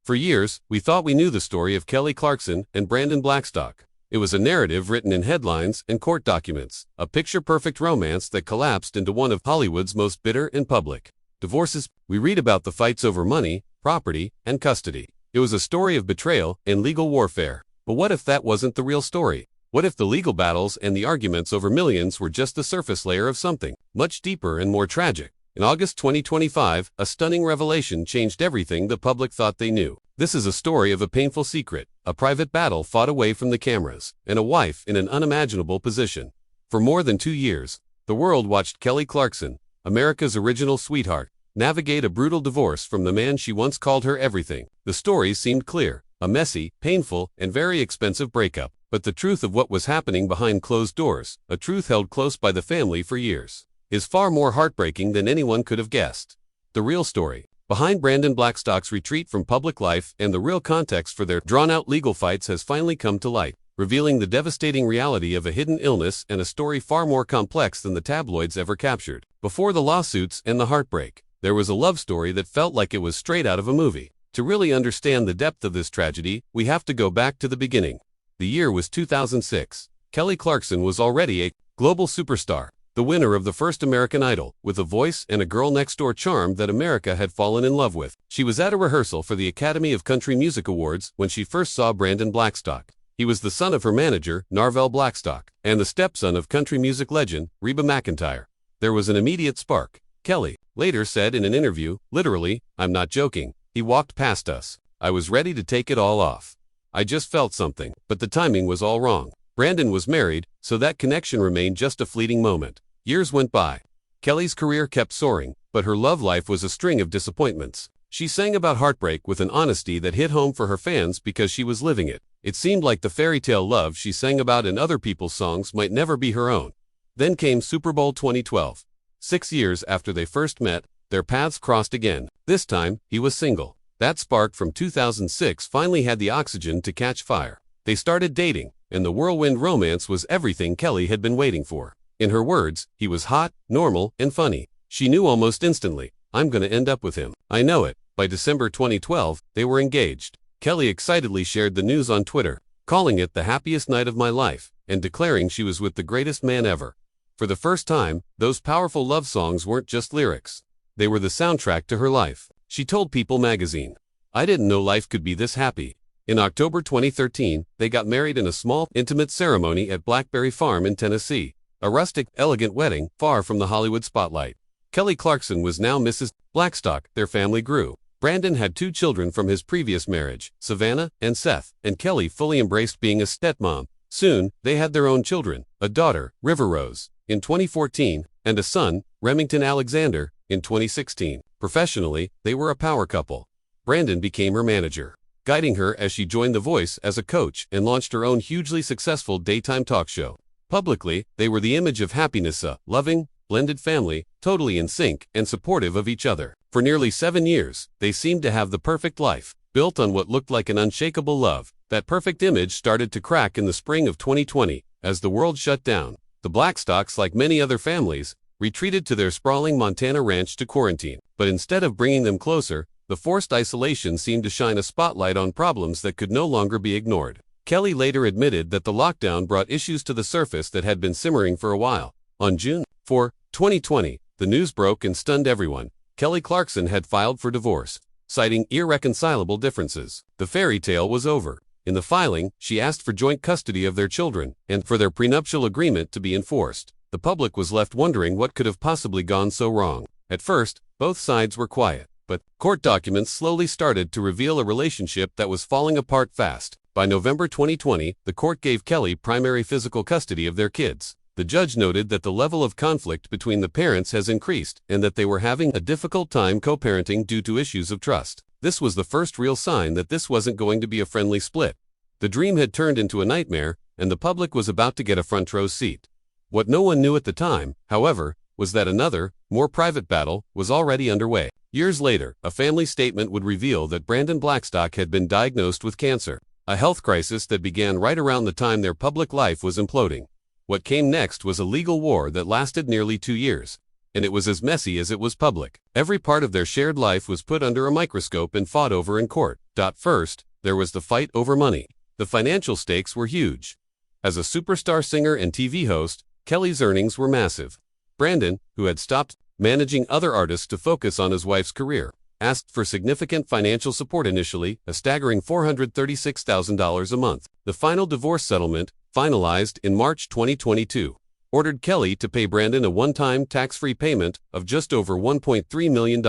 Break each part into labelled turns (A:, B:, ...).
A: For years, we thought we knew the story of Kelly Clarkson and Brandon Blackstock. It was a narrative written in headlines and court documents, a picture-perfect romance that collapsed into one of Hollywood's most bitter and public divorces. We read about the fights over money, property, and custody. It was a story of betrayal and legal warfare. But what if that wasn't the real story? What if the legal battles and the arguments over millions were just the surface layer of something much deeper and more tragic? In August 2025, a stunning revelation changed everything the public thought they knew. This is a story of a painful secret, a private battle fought away from the cameras, and a wife in an unimaginable position. For more than 2 years, the world watched Kelly Clarkson, America's original sweetheart, navigate a brutal divorce from the man she once called her everything. The story seemed clear, a messy, painful, and very expensive breakup. But the truth of what was happening behind closed doors, a truth held close by the family for years, is far more heartbreaking than anyone could have guessed. The real story behind Brandon Blackstock's retreat from public life and the real context for their drawn-out legal fights has finally come to light, revealing the devastating reality of a hidden illness and a story far more complex than the tabloids ever captured. Before the lawsuits and the heartbreak, there was a love story that felt like it was straight out of a movie. To really understand the depth of this tragedy, we have to go back to the beginning. The year was 2006. Kelly Clarkson was already a global superstar, the winner of the first American Idol, with a voice and a girl-next-door charm that America had fallen in love with. She was at a rehearsal for the Academy of Country Music Awards when she first saw Brandon Blackstock. He was the son of her manager, Narvel Blackstock, and the stepson of country music legend, Reba McEntire. There was an immediate spark. Kelly later said in an interview, "Literally, I'm not joking. He walked past us. I was ready to take it all off. I just felt something, but the timing was all wrong." Brandon was married, so that connection remained just a fleeting moment. Years went by. Kelly's career kept soaring, but her love life was a string of disappointments. She sang about heartbreak with an honesty that hit home for her fans because she was living it. It seemed like the fairy tale love she sang about in other people's songs might never be her own. Then came Super Bowl 2012. 6 years after they first met, their paths crossed again. This time, he was single. That spark from 2006 finally had the oxygen to catch fire. They started dating, and the whirlwind romance was everything Kelly had been waiting for. In her words, he was hot, normal, and funny. She knew almost instantly, "I'm gonna end up with him. I know it." By December 2012, they were engaged. Kelly excitedly shared the news on Twitter, calling it the happiest night of my life, and declaring she was with the greatest man ever. For the first time, those powerful love songs weren't just lyrics. They were the soundtrack to her life. She told People magazine, "I didn't know life could be this happy." In October 2013, they got married in a small, intimate ceremony at Blackberry Farm in Tennessee. A rustic, elegant wedding, far from the Hollywood spotlight. Kelly Clarkson was now Mrs. Blackstock. Their family grew. Brandon had 2 children from his previous marriage, Savannah and Seth, and Kelly fully embraced being a stepmom. Soon, they had their own children, a daughter, River Rose, in 2014, and a son, Remington Alexander, in 2016. Professionally, they were a power couple. Brandon became her manager, guiding her as she joined The Voice as a coach and launched her own hugely successful daytime talk show. Publicly, they were the image of happiness, a loving, blended family, totally in sync and supportive of each other. For nearly 7 years, they seemed to have the perfect life, built on what looked like an unshakable love. That perfect image started to crack in the spring of 2020, as the world shut down. The Blackstocks, like many other families, retreated to their sprawling Montana ranch to quarantine. But instead of bringing them closer, the forced isolation seemed to shine a spotlight on problems that could no longer be ignored. Kelly later admitted that the lockdown brought issues to the surface that had been simmering for a while. On June 4, 2020, the news broke and stunned everyone. Kelly Clarkson had filed for divorce, citing irreconcilable differences. The fairy tale was over. In the filing, she asked for joint custody of their children and for their prenuptial agreement to be enforced. The public was left wondering what could have possibly gone so wrong. At first, both sides were quiet, but court documents slowly started to reveal a relationship that was falling apart fast. By November 2020, the court gave Kelly primary physical custody of their kids. The judge noted that the level of conflict between the parents has increased and that they were having a difficult time co-parenting due to issues of trust. This was the first real sign that this wasn't going to be a friendly split. The dream had turned into a nightmare, and the public was about to get a front row seat. What no one knew at the time, however, was that another, more private battle was already underway. Years later, a family statement would reveal that Brandon Blackstock had been diagnosed with cancer, a health crisis that began right around the time their public life was imploding. What came next was a legal war that lasted nearly 2 years. and it was as messy as it was public. Every part of their shared life was put under a microscope and fought over in court. First, there was the fight over money. The financial stakes were huge. As a superstar singer and TV host, Kelly's earnings were massive. Brandon, who had stopped managing other artists to focus on his wife's career, asked for significant financial support initially, a staggering $436,000 a month. The final divorce settlement, finalized in March 2022, ordered Kelly to pay Brandon a one-time tax-free payment of just over $1.3 million.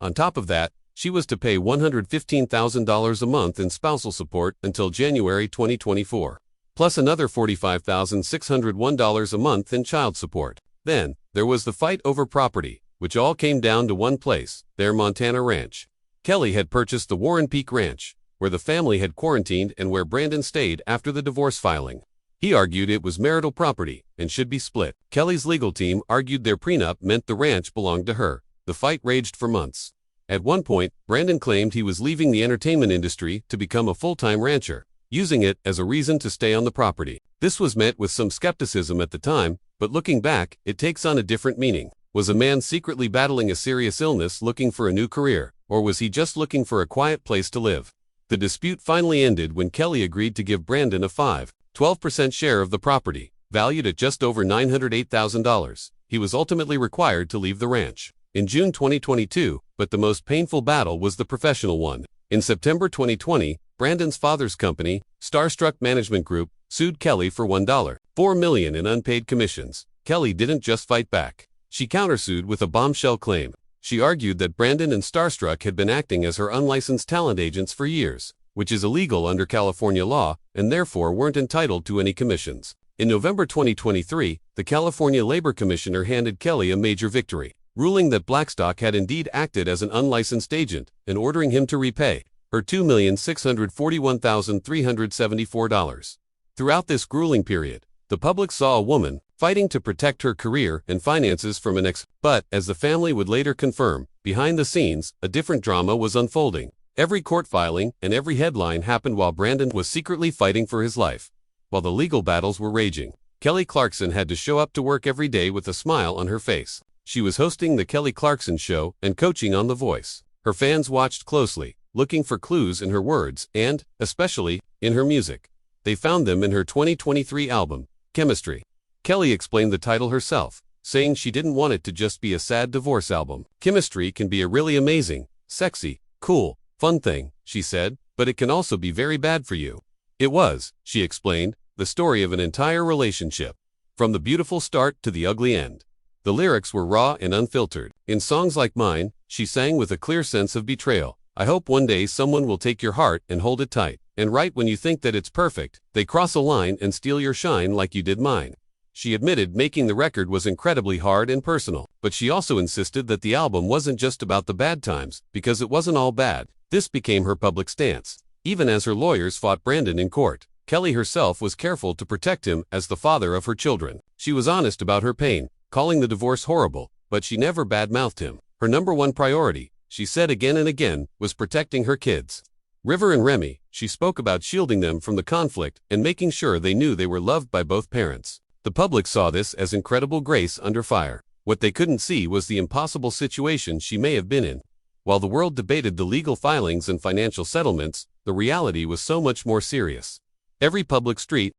A: On top of that, she was to pay $115,000 a month in spousal support until January 2024, plus another $45,601 a month in child support. Then, there was the fight over property, which all came down to one place, their Montana ranch. Kelly had purchased the Warren Peak Ranch, where the family had quarantined and where Brandon stayed after the divorce filing. He argued it was marital property and should be split. Kelly's legal team argued their prenup meant the ranch belonged to her. The fight raged for months. At one point, Brandon claimed he was leaving the entertainment industry to become a full-time rancher, using it as a reason to stay on the property. This was met with some skepticism at the time, but looking back, it takes on a different meaning. Was a man secretly battling a serious illness looking for a new career, or was he just looking for a quiet place to live? The dispute finally ended when Kelly agreed to give Brandon a 12% share of the property, valued at just over $908,000. He was ultimately required to leave the ranch in June 2022, but the most painful battle was the professional one. In September 2020, Brandon's father's company, Starstruck Management Group, sued Kelly for $1.4 million in unpaid commissions. Kelly didn't just fight back. She countersued with a bombshell claim. She argued that Brandon and Starstruck had been acting as her unlicensed talent agents for years, which is illegal under California law, and therefore weren't entitled to any commissions. In November 2023, the California Labor Commissioner handed Kelly a major victory, ruling that Blackstock had indeed acted as an unlicensed agent and ordering him to repay her $2,641,374. Throughout this grueling period, the public saw a woman fighting to protect her career and finances from an ex. But, as the family would later confirm, behind the scenes, a different drama was unfolding. Every court filing and every headline happened while Brandon was secretly fighting for his life. While the legal battles were raging, Kelly Clarkson had to show up to work every day with a smile on her face. She was hosting The Kelly Clarkson Show and coaching on The Voice. Her fans watched closely, looking for clues in her words and, especially, in her music. They found them in her 2023 album, Chemistry. Kelly explained the title herself, saying she didn't want it to just be a sad divorce album. Chemistry can be a really amazing, sexy, cool, fun thing, she said, but it can also be very bad for you. It was, she explained, the story of an entire relationship, from the beautiful start to the ugly end. The lyrics were raw and unfiltered. In songs like mine, she sang with a clear sense of betrayal. I hope one day someone will take your heart and hold it tight. And right when you think that it's perfect, they cross a line and steal your shine like you did mine. She admitted making the record was incredibly hard and personal, but she also insisted that the album wasn't just about the bad times, because it wasn't all bad. This became her public stance. Even as her lawyers fought Brandon in court, Kelly herself was careful to protect him as the father of her children. She was honest about her pain, calling the divorce horrible, but she never badmouthed him. Her number one priority, she said again and again, was protecting her kids. River and Remy, she spoke about shielding them from the conflict and making sure they knew they were loved by both parents. The public saw this as incredible grace under fire. What they couldn't see was the impossible situation she may have been in. While the world debated the legal filings and financial settlements, the reality was so much more serious. Every public street,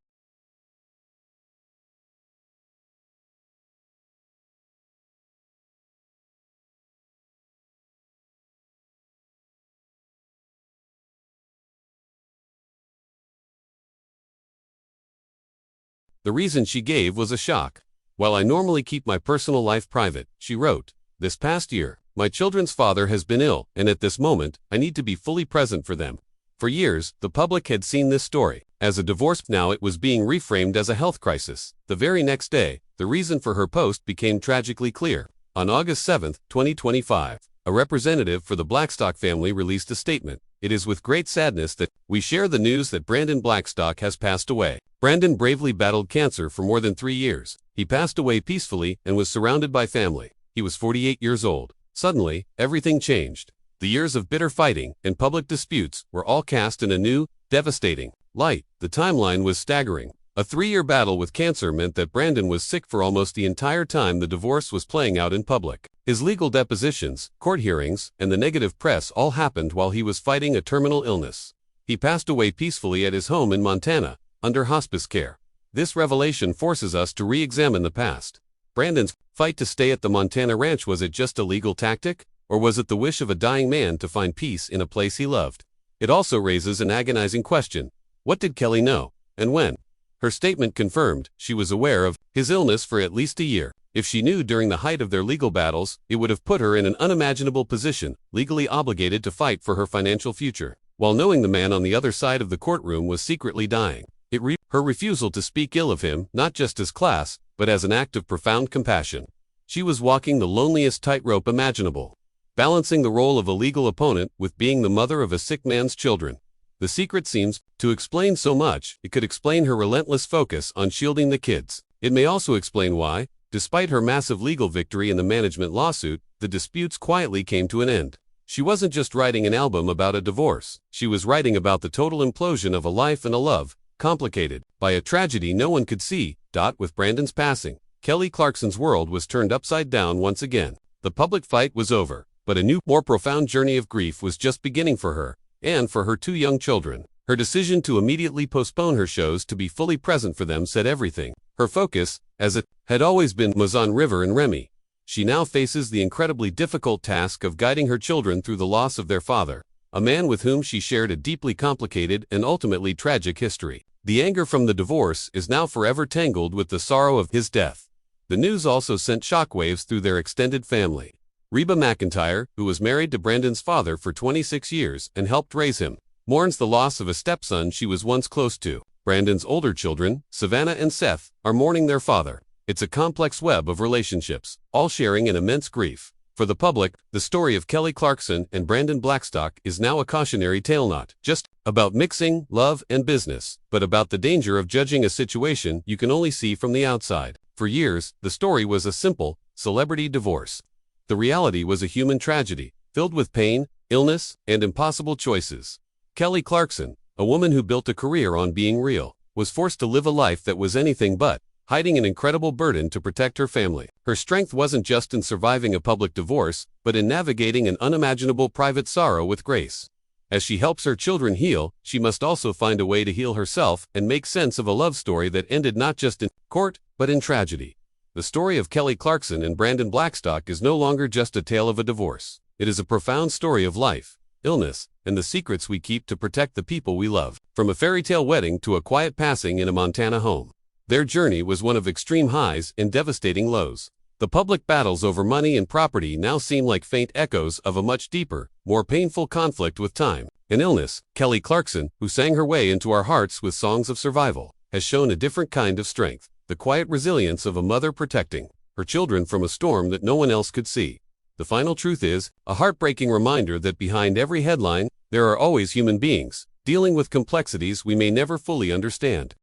A: the reason she gave was a shock. While I normally keep my personal life private, she wrote, this past year, my children's father has been ill, and at this moment, I need to be fully present for them. For years, the public had seen this story as a divorce. Now it was being reframed as a health crisis. The very next day, the reason for her post became tragically clear. On August 7, 2025, a representative for the Blackstock family released a statement. It is with great sadness that we share the news that Brandon Blackstock has passed away. Brandon bravely battled cancer for more than 3 years. He passed away peacefully and was surrounded by family. He was 48 years old. Suddenly, everything changed. The years of bitter fighting and public disputes were all cast in a new, devastating light. The timeline was staggering. A 3-year battle with cancer meant that Brandon was sick for almost the entire time the divorce was playing out in public. His legal depositions, court hearings, and the negative press all happened while he was fighting a terminal illness. He passed away peacefully at his home in Montana, under hospice care. This revelation forces us to re-examine the past. Brandon's fight to stay at the Montana ranch, was it just a legal tactic, or was it the wish of a dying man to find peace in a place he loved? It also raises an agonizing question. What did Kelly know, and when? Her statement confirmed she was aware of his illness for at least a year. If she knew during the height of their legal battles, it would have put her in an unimaginable position, legally obligated to fight for her financial future, while knowing the man on the other side of the courtroom was secretly dying. Her refusal to speak ill of him, not just as class, but as an act of profound compassion. She was walking the loneliest tightrope imaginable, balancing the role of a legal opponent with being the mother of a sick man's children. The secret seems to explain so much. It could explain her relentless focus on shielding the kids. It may also explain why, despite her massive legal victory in the management lawsuit, the disputes quietly came to an end. She wasn't just writing an album about a divorce. She was writing about the total implosion of a life and a love, complicated by a tragedy no one could see. With Brandon's passing, Kelly Clarkson's world was turned upside down once again. The public fight was over, but a new, more profound journey of grief was just beginning for her, and for her 2 young children. Her decision to immediately postpone her shows to be fully present for them said everything. Her focus, as it had always been, was on River and Remy. She now faces the incredibly difficult task of guiding her children through the loss of their father, a man with whom she shared a deeply complicated and ultimately tragic history. The anger from the divorce is now forever tangled with the sorrow of his death. The news also sent shockwaves through their extended family. Reba McEntire, who was married to Brandon's father for 26 years and helped raise him, mourns the loss of a stepson she was once close to. Brandon's older children, Savannah and Seth, are mourning their father. It's a complex web of relationships, all sharing an immense grief. For the public, the story of Kelly Clarkson and Brandon Blackstock is now a cautionary tale, not just about mixing love and business, but about the danger of judging a situation you can only see from the outside. For years, the story was a simple, celebrity divorce. The reality was a human tragedy, filled with pain, illness, and impossible choices. Kelly Clarkson, a woman who built a career on being real, was forced to live a life that was anything but, hiding an incredible burden to protect her family. Her strength wasn't just in surviving a public divorce, but in navigating an unimaginable private sorrow with grace. As she helps her children heal, she must also find a way to heal herself and make sense of a love story that ended not just in court, but in tragedy. The story of Kelly Clarkson and Brandon Blackstock is no longer just a tale of a divorce. It is a profound story of life, illness, and the secrets we keep to protect the people we love. From a fairy tale wedding to a quiet passing in a Montana home, their journey was one of extreme highs and devastating lows. The public battles over money and property now seem like faint echoes of a much deeper, more painful conflict with time and illness. Kelly Clarkson, who sang her way into our hearts with songs of survival, has shown a different kind of strength, the quiet resilience of a mother protecting her children from a storm that no one else could see. The final truth is a heartbreaking reminder that behind every headline, there are always human beings, dealing with complexities we may never fully understand.